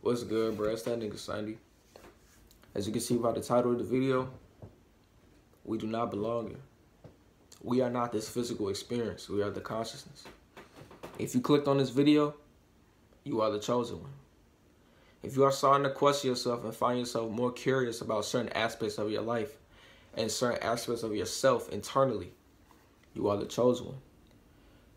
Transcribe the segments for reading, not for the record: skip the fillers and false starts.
What's good, bro? It's that nigga Sandy. As you can see by the title of the video, we do not belong here. We are not this physical experience. We are the consciousness. If you clicked on this video, you are the chosen one. If you are starting to question yourself and find yourself more curious about certain aspects of your life and certain aspects of yourself internally, you are the chosen one.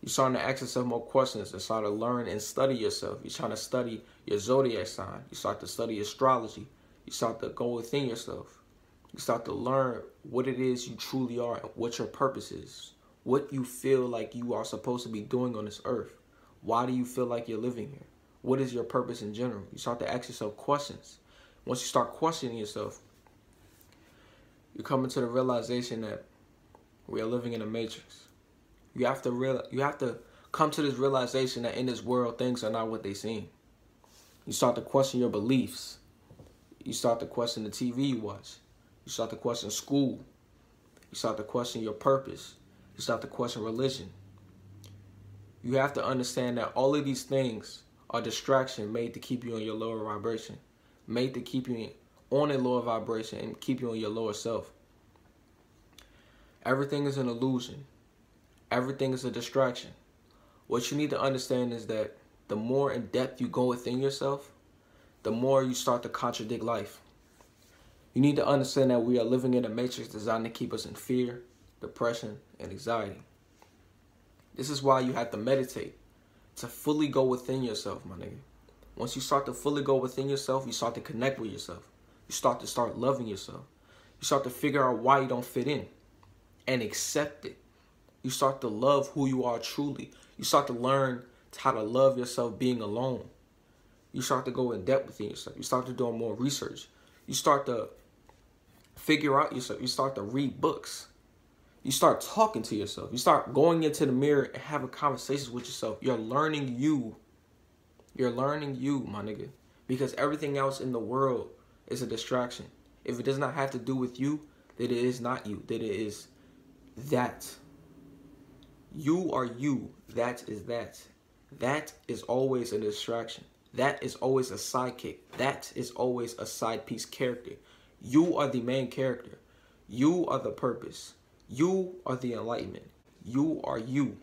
You're starting to ask yourself more questions and start to learn and study yourself. You're trying to study your zodiac sign. You start to study astrology. You start to go within yourself. You start to learn what it is you truly are and what your purpose is. What you feel like you are supposed to be doing on this earth. Why do you feel like you're living here? What is your purpose in general? You start to ask yourself questions. Once you start questioning yourself, you come into the realization that we are living in a matrix. You have to come to this realization that in this world, things are not what they seem. You start to question your beliefs. You start to question the TV you watch. You start to question school. You start to question your purpose. You start to question religion. You have to understand that all of these things are distraction made to keep you on your lower vibration, made to keep you on a lower vibration and keep you on your lower self. Everything is an illusion. Everything is a distraction. What you need to understand is that the more in depth you go within yourself, the more you start to contradict life. You need to understand that we are living in a matrix designed to keep us in fear, depression, and anxiety. This is why you have to meditate to fully go within yourself, my nigga. Once you start to fully go within yourself, you start to connect with yourself. You start loving yourself. You start to figure out why you don't fit in and accept it. You start to love who you are truly. You start to learn how to love yourself being alone. You start to go in depth within yourself. You start to do more research. You start to figure out yourself. You start to read books. You start talking to yourself. You start going into the mirror and having conversations with yourself. You're learning you. You're learning you, my nigga. Because everything else in the world is a distraction. If it does not have to do with you, then it is not you. Then it is that. You are you. That is that. That is always a distraction. That is always a sidekick. That is always a side piece character. You are the main character. You are the purpose. You are the enlightenment. You are you.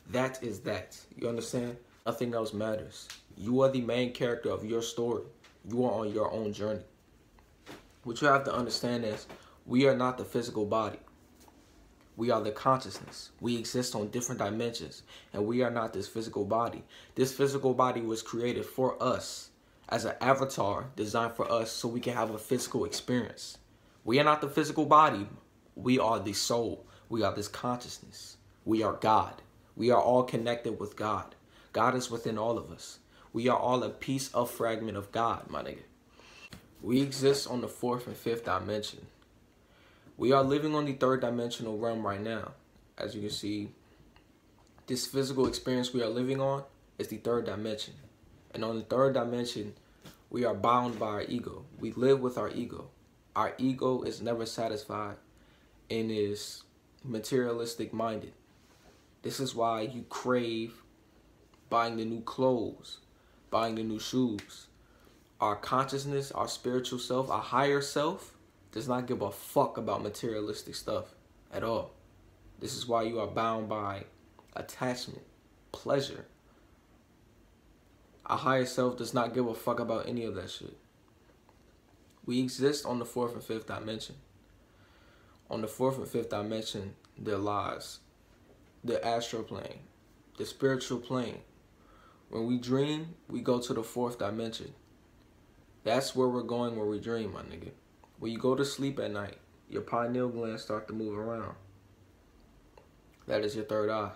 That is that. You understand? Nothing else matters. You are the main character of your story. You are on your own journey. What you have to understand is we are not the physical body. We are the consciousness. We exist on different dimensions, and we are not this physical body. This physical body was created for us as an avatar designed for us so we can have a physical experience. We are not the physical body. We are the soul. We are this consciousness. We are God. We are all connected with God. God is within all of us. We are all a piece of fragment of God, my nigga. We exist on the fourth and fifth dimension. We are living on the third dimensional realm right now. As you can see, this physical experience we are living on is the third dimension. And on the third dimension, we are bound by our ego. We live with our ego. Our ego is never satisfied and is materialistic minded. This is why you crave buying the new clothes, buying the new shoes. Our consciousness, our spiritual self, our higher self, does not give a fuck about materialistic stuff at all. This is why you are bound by attachment, pleasure. Our higher self does not give a fuck about any of that shit. We exist on the fourth and fifth dimension. On the fourth and fifth dimension, there lies the astral plane, the spiritual plane. When we dream, we go to the fourth dimension. That's where we're going when we dream, my nigga. When you go to sleep at night, your pineal glands start to move around. That is your third eye.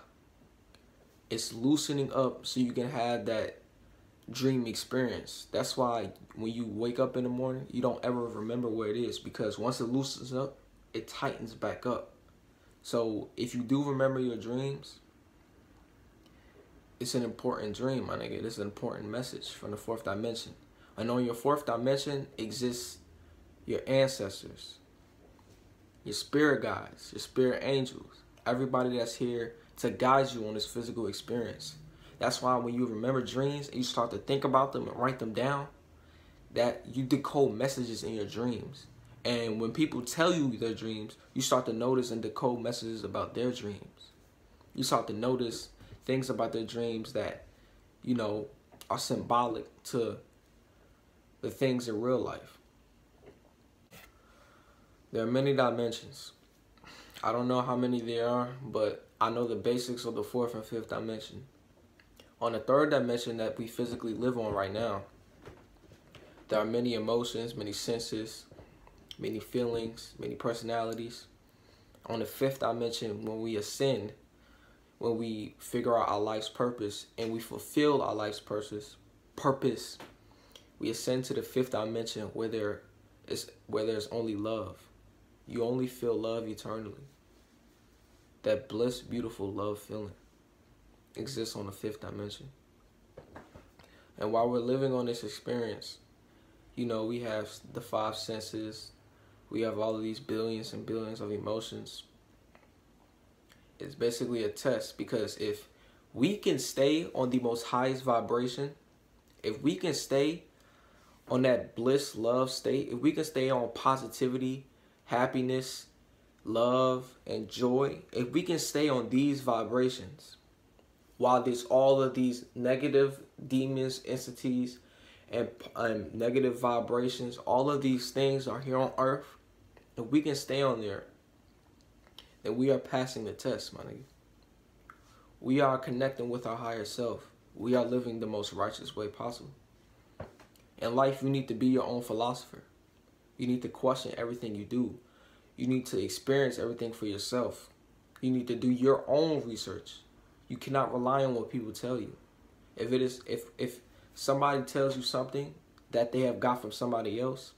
It's loosening up so you can have that dream experience. That's why when you wake up in the morning, you don't ever remember where it is, because once it loosens up, it tightens back up. So if you do remember your dreams, it's an important dream, my nigga. It's an important message from the fourth dimension. And on your fourth dimension exists your ancestors, your spirit guides, your spirit angels, everybody that's here to guide you on this physical experience. That's why when you remember dreams and you start to think about them and write them down, that you decode messages in your dreams. And when people tell you their dreams, you start to notice and decode messages about their dreams. You start to notice things about their dreams that, you know, are symbolic to the things in real life. There are many dimensions. I don't know how many there are, but I know the basics of the fourth and fifth dimension. On the third dimension that we physically live on right now, there are many emotions, many senses, many feelings, many personalities. On the fifth dimension, when we ascend, when we figure out our life's purpose and we fulfill our life's purpose, we ascend to the fifth dimension where there's only love. You only feel love eternally. That bliss, beautiful love feeling exists on the fifth dimension. And while we're living on this experience, you know, we have the five senses. We have all of these billions and billions of emotions. It's basically a test, because if we can stay on the most highest vibration, if we can stay on that bliss, love state, if we can stay on positivity, happiness, love, and joy, if we can stay on these vibrations, while there's all of these negative demons, entities, and negative vibrations, all of these things are here on earth, if we can stay on there, then we are passing the test, my nigga. We are connecting with our higher self. We are living the most righteous way possible. In life, you need to be your own philosopher. You need to question everything you do. You need to experience everything for yourself. You need to do your own research. You cannot rely on what people tell you. If somebody tells you something that they have got from somebody else,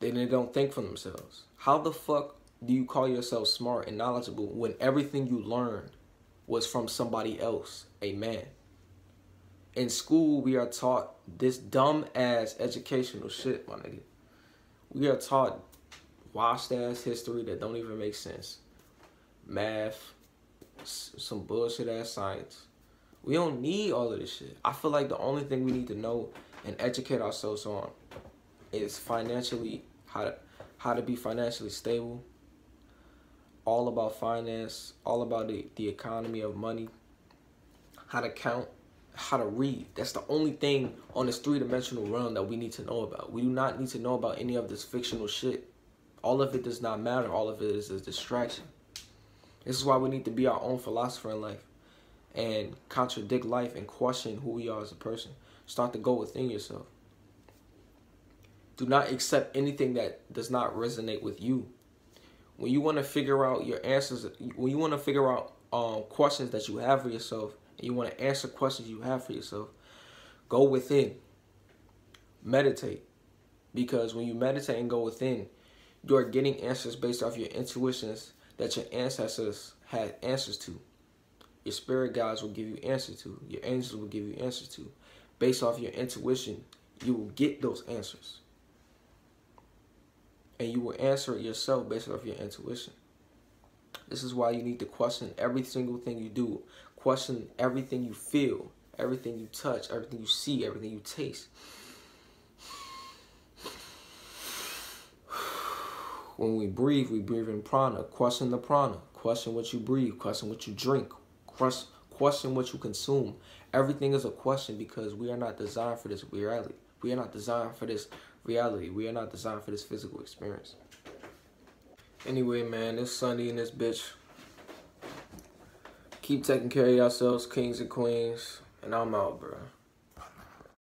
then they don't think for themselves. How the fuck do you call yourself smart and knowledgeable when everything you learned was from somebody else, a man? In school, we are taught this dumb-ass educational shit, my nigga. We are taught washed-ass history that don't even make sense. Math, some bullshit-ass science. We don't need all of this shit. I feel like the only thing we need to know and educate ourselves on is financially, how to be financially stable. All about finance, all about the economy of money, how to count, how to read. That's the only thing on this three-dimensional realm that we need to know about. We do not need to know about any of this fictional shit. All of it does not matter. All of it is a distraction. This is why we need to be our own philosopher in life and contradict life and question who we are as a person. Start to go within yourself. Do not accept anything that does not resonate with you. When you want to figure out your answers, when you want to figure out questions that you have for yourself, and you want to answer questions you have for yourself, go within. Meditate. Because when you meditate and go within, you are getting answers based off your intuitions that your ancestors had answers to. Your spirit guides will give you answers to. Your angels will give you answers to. Based off your intuition, you will get those answers. And you will answer it yourself based off your intuition. This is why you need to question every single thing you do. Question everything you feel, everything you touch, everything you see, everything you taste. When we breathe in prana. Question the prana. Question what you breathe. Question what you drink. Question what you consume. Everything is a question, because we are not designed for this reality. We are not designed for this reality. We are not designed for this physical experience. Anyway, man, it's Sunday in this bitch. Keep taking care of yourselves, kings and queens. And I'm out, bro.